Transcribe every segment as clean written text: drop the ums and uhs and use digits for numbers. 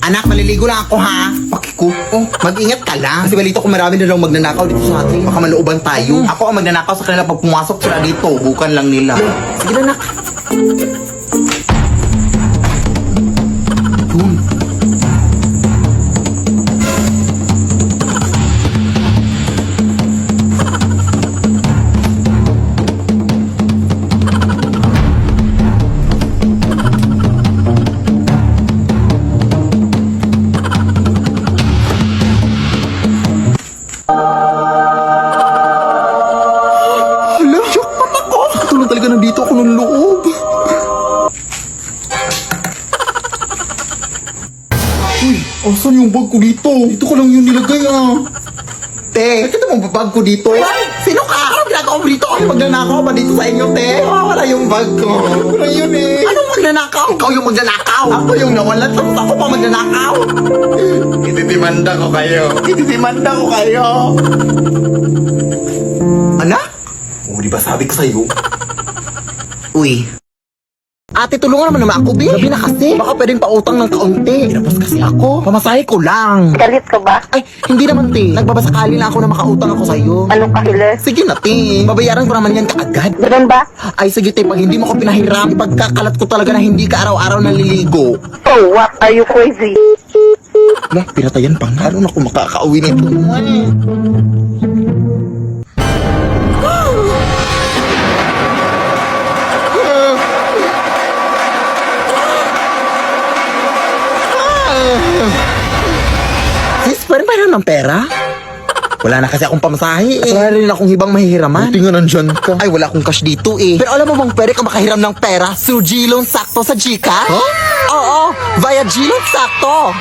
Anak, maliligo lang ako ha. Pakiko. Oh, mag-ingat ka lang. Kasi balito ko marami na lang magnanakaw dito sa atin. Baka malooban tayo. Ako ang magnanakaw sa kanila pag pumasok sila dito. Bukan lang nila. Sige na, anak. Yun. Hala, jackpot ako! Tulong talaga nandito ako ng loob. Uy, asan yung bag ko dito? Dito ko lang yung nilagay Te, nakita mo ba bag ko dito? Sino ka? Anong ginagawa mo dito? Ay, magnanakaw ba dito sa inyo, te? Wala yung bag ko. Wala yun Anong magnanakaw? Ikaw yung magnanakaw. Ako yung nawalan. Tapos ako pa magnanakaw. Ititimanda ko kayo. Ititimanda ko kayo. Anak? Oh, di ba sabi ko sa'yo? Uy. Ate, tulungan naman ako, Bi. Gabi na kasi. Baka pwedeng pautang ng kaunti. Pinapos kasi ako. Pamasahe ko lang. Galit ka ba? Ay, hindi naman, te. Nagbabasakali na ako na makautang ako sa'yo. Anong kahilis? Sige na, te. Babayaran ko naman yan kaagad. Ganun ba? Ay, sige, te. Pag hindi mo ko pinahiram, ipagkakalat ko talaga na hindi ka araw-araw naliligo. Oh, what? Are you crazy? Lah, pinatayan pa nga. Ano na ako makakauwi nito? Sis, pwede ba ng pera? Wala na kasi akong pamasahe Wala rin akong hibang mahihiraman. Buti nga nandyan ka. Ay, wala akong cash dito Pero alam mo bang pwede ka makahiram ng pera through Gloan Sakto sa Gcash? Huh? Oo, via Gloan Sakto.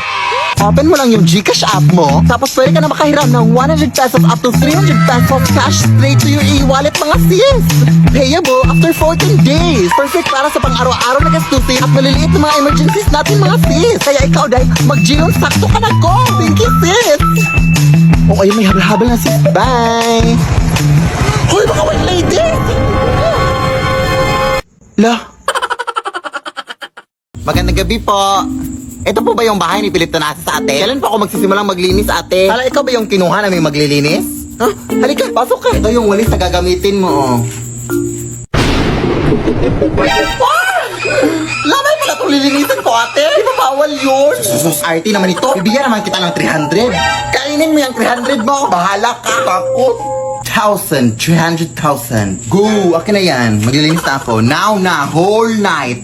Open mo lang yung Gcash app mo, tapos pwede ka na makahiram ng 100 pesos up to 300 pesos cash straight to your e-wallet mga sis. Payable after 14 days. Perfect para sa pang-araw-araw na gastusin at maliliit na mga emergencies natin mga sis. Kaya ikaw, Day, mag-Gloan Sakto ka na go. Thank you, sis. Oh, ayun, may habal-habal na sis. Bye. Hoy, mga white lady! Lah. Magandang gabi po. Ito po ba yung bahay ni Pilip Tanasa sa ate? Kailan po ako magsisimulang maglinis ate? Hala, ikaw ba yung kinuha namin maglilinis? Huh? Halika, pasok ka. Ito yung walis na gagamitin mo Lamay pala itong lilinisin ko ate. Di ba bawal yun? Sus, RT naman ito. Bibigyan naman kita ng 300. Kainin mo yung 300 mo. Bahala ka. Takot. 1,000, 300,000. Go, akin na yan. Maglilinis na ako. Now na, whole night.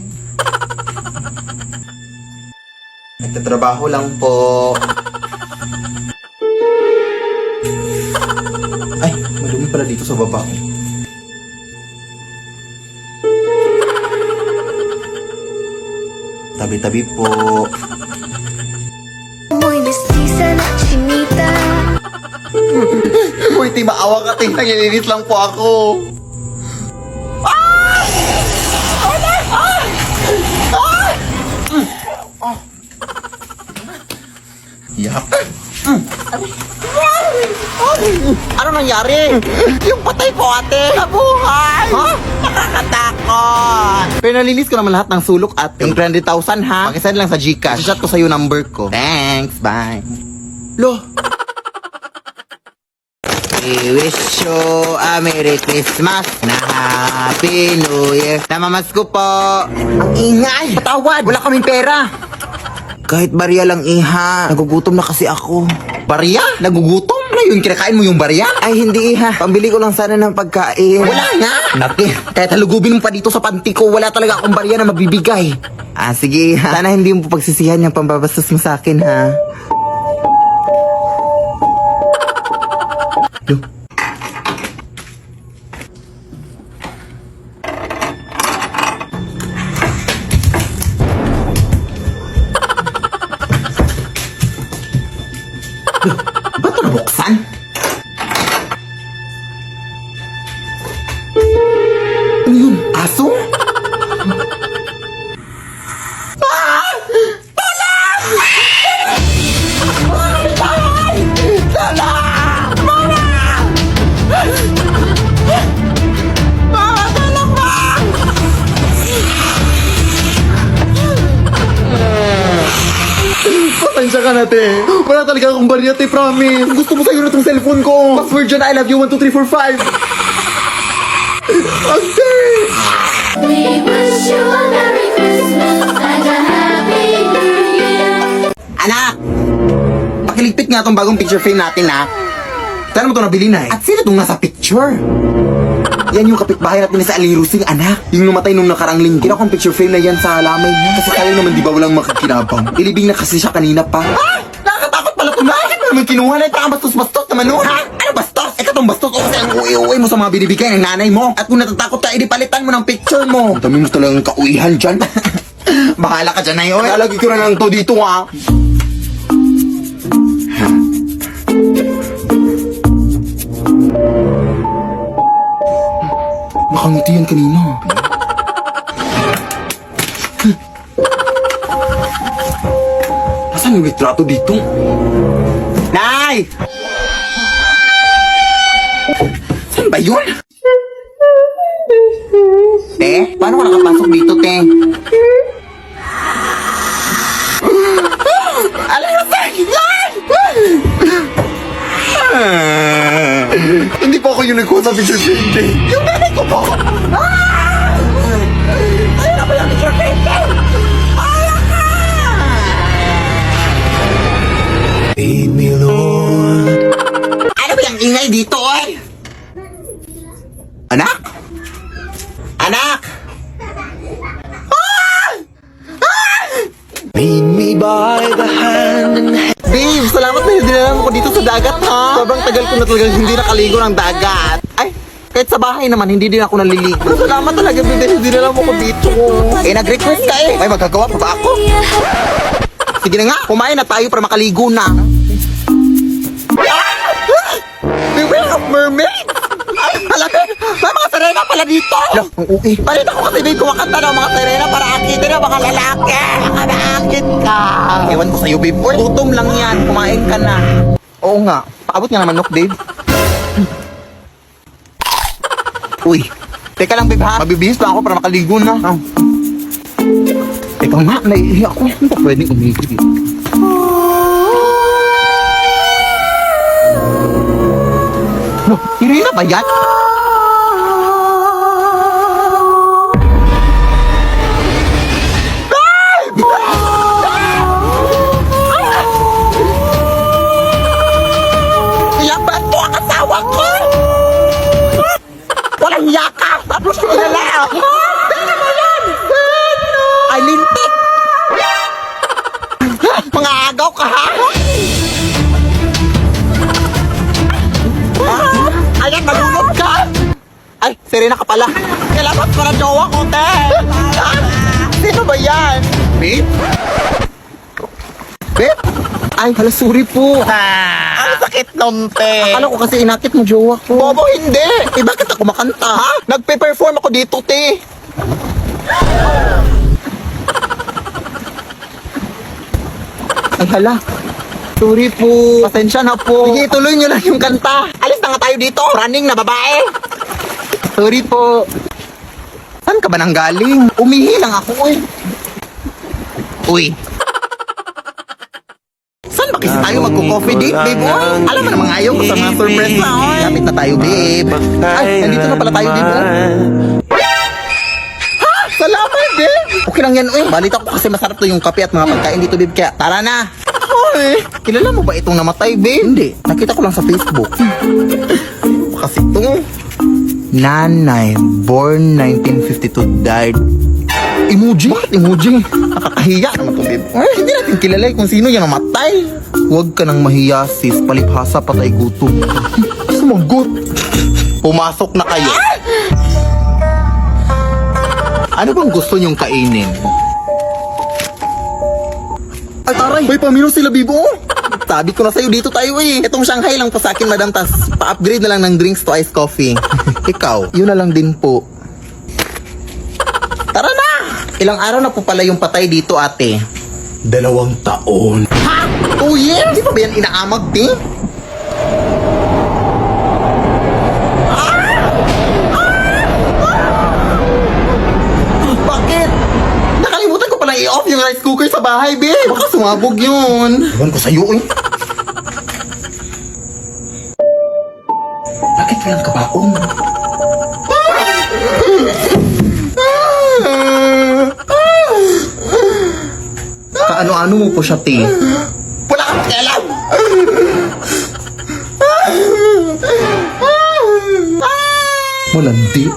Nagtatrabaho lang po. Ay, madumi pala dito sa baba ko. Tabi-tabi po. Muy mestiza na chinita. Uy, di maawa ka, ting. Naglilinis lang po ako. Yak. Ano nangyari? Yung patay ko ate. Nabuhay. Ha? Nakakatakot. Pero nalinis ko naman lahat ng sulok ate. Yung 300,000 ha? Pakisend lang sa Gcash. Chat ko sa'yo number ko. Thanks. Bye. Lo. We wish you a Merry Christmas na Happy New Year. Namamas ko po. Ang ingay. Patawad. Wala kaming pera. Kahit barya lang iha. Nagugutom na kasi ako. Barya? Nagugutom? Na yun, kinakain mo yung barya? Ay, hindi iha. Pambili ko lang sana ng pagkain. Wala nga. Naki, kahit halugubin mo pa dito sa panty ko, wala talaga akong barya na mabibigay. Sige iha. Sana hindi mo pagsisihan yung pambabastos mo sa akin, ha? Yo. Ba't ito nabuksan? Ano yun? Aso? Mama! Pasensya ka na, te. Wala talaga akong barya, te, promise. Gusto mo sa'yo na tong cellphone ko. Password dyan, I love you, 1, 2, 3, 4, 5. Ante! We wish you a Merry Christmas and a Happy New Year. Anak! Pakiligpit nga tong bagong picture frame natin, ha? Saan mo ito nabili na, At sino itong nasa picture? Yan yung kapitbahay natin sa Alirusing, anak. Yung namatay nung nakarang linggo. Kina kong picture frame na yan sa lamay niya. Kasi sayang naman, di ba, walang makikinabang. Ilibing na kasi siya kanina pa. Ah! Nakakatakot pala ito na! Bakit mo naman kinuha na ito? Bastos-bastos naman, no? Ha? Ano bastos? Ito tong bastos o kasi ang uwi-uwi mo sa mga binibigay ng nanay mo. At kung natatakot ka, edi palitan mo ng picture mo. Ang dami mo talagang kauihan dyan. Bahala ka dyan na yun. Lalagay ko na lang to dito, ha? Nakangiti yan kanina. Nasaan yung litrato dito? Nay! Saan ba yun? Te? Paano ka nakapasok dito, te? Alam mo, te! Hindi po ako yung nagkuha sa picture frame, te. Yung nanay ko po! Ayun na ba yung picture frame, te? Ayaw ka! Feed me, Lord. Ano ba yung ingay dito, oy? Anak? Anak! Lead me by the hand and Babe, salamat na dinala mo ko dito sa dagat, ha? Sobrang tagal ko na talagang hindi nakaligo ng dagat. Ay, kahit sa bahay naman, hindi din ako naliligo. Salamat talaga, babe, dahil dinala mo ko dito. Eh, nag-request ka eh. May magagawa pa ba ako? Sige na nga, kumain na tayo para makaligo na. Beware of mermaid! Ay, halapin! May mga sirena pala dito! Ang uwi. Balita ko kasi babe, kumakanta ng mga sirena para akitin ng mga lalaki! Naakit ka! Ewan ko sa'yo, babe. Uy, gutom lang yan. Kumain ka na. Oo nga. Paabot nga naman, babe. Uy. Teka lang, babe, ha? Mabibihis pa ako para makaligo na. Teka nga, naiihi ako. Hindi pa pwedeng umihi dito. No, Irina ba yan? Kaya ba ito ang asawa ko? Walang yaka! Tapos ko na lang! Tingnan mo yan! Ay, lintik! Mga agaw ka, ha? Ayan, nalunod ka! Ay, Serena ka pala. Kailangan ko na jowa ko, te! Sino ba yan? Babe? Babe? Ay, hala, sorry po. Ang sakit nun, te. Akala ko kasi inakit mo jowa ko. Bobo, hindi. Eh, bakit ako makanta, ha? Nagpe-perform ako dito, te. Ay, hala. Sorry po. Pasensya na po. Sige, tuloy nyo lang yung kanta. Alis na nga tayo dito. Running na babae. Sorry po. Saan ka ba nang galing? Umihi lang ako, eh. Uy. Saan ba kasi tayo magko-coffee date, babe? Oy, alam mo namang ayaw ko sa mga surprise na, oy. Kapit na tayo, babe. Ay, nandito na pala tayo, babe. Ha? Salamat, babe. Okay lang yan, oy. Balita ko kasi masarap to yung kape at mga pagkain dito, babe. Kaya, tara na. Oy, kilala mo ba itong namatay, babe? Hindi. Nakita ko lang sa Facebook. Kasi ito, Nanay, born 1952, died. Emoji? Bakit emoji? Nakakahiya naman ito, babe. Ay, hindi natin kilala kung sino yung namatay. Huwag ka nang mahiya, sis. Palibhasa, patay gutom. Sumagot. Pumasok na kayo. Ano bang gusto nyong kainin? Ay, taray! May pamino sila, Bibo! Sabi ko na sa'yo, dito tayo eh. Itong Shanghai lang po sa akin, madam. Tas pa-upgrade na lang ng drinks to iced coffee. Ikaw, yun na lang din po. Tara na! Ilang araw na po pala yung patay dito, ate? 2 taon. Ha? 2 years? Di ba ba yan inaamag, di? Bakit? Nakalimutan ko pala i-off yung rice cooker sa bahay, babe. Baka sumabog yun. Ewan ko sa'yo, eh. Bakit walang kabaong? Kaano-ano mo po siya, te? Wala kang pakialam! Malandi.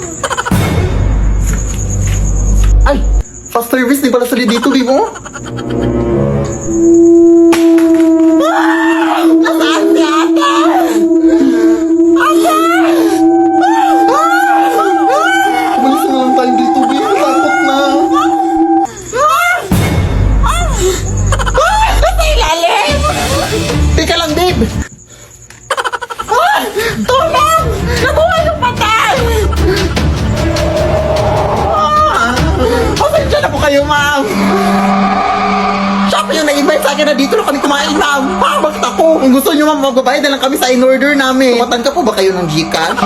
Ay! Fast service, di pala sali dito, di mo? Nasaan si ate? Ate! Umalis na lang tayo dito, babe. Takot na. Nasa ilalim! Teka lang, babe! Tulong! Nabuhay yung patay! Pasensya na po kayo, ma'am! Siya pa yung nag-invite sa akin na dito na kami kumain, ma'am! Bakit ako? Kung gusto nyo, ma'am, magbabayad na lang kami sa in-order namin. Tumatan ka po ba kayo ng Gcash?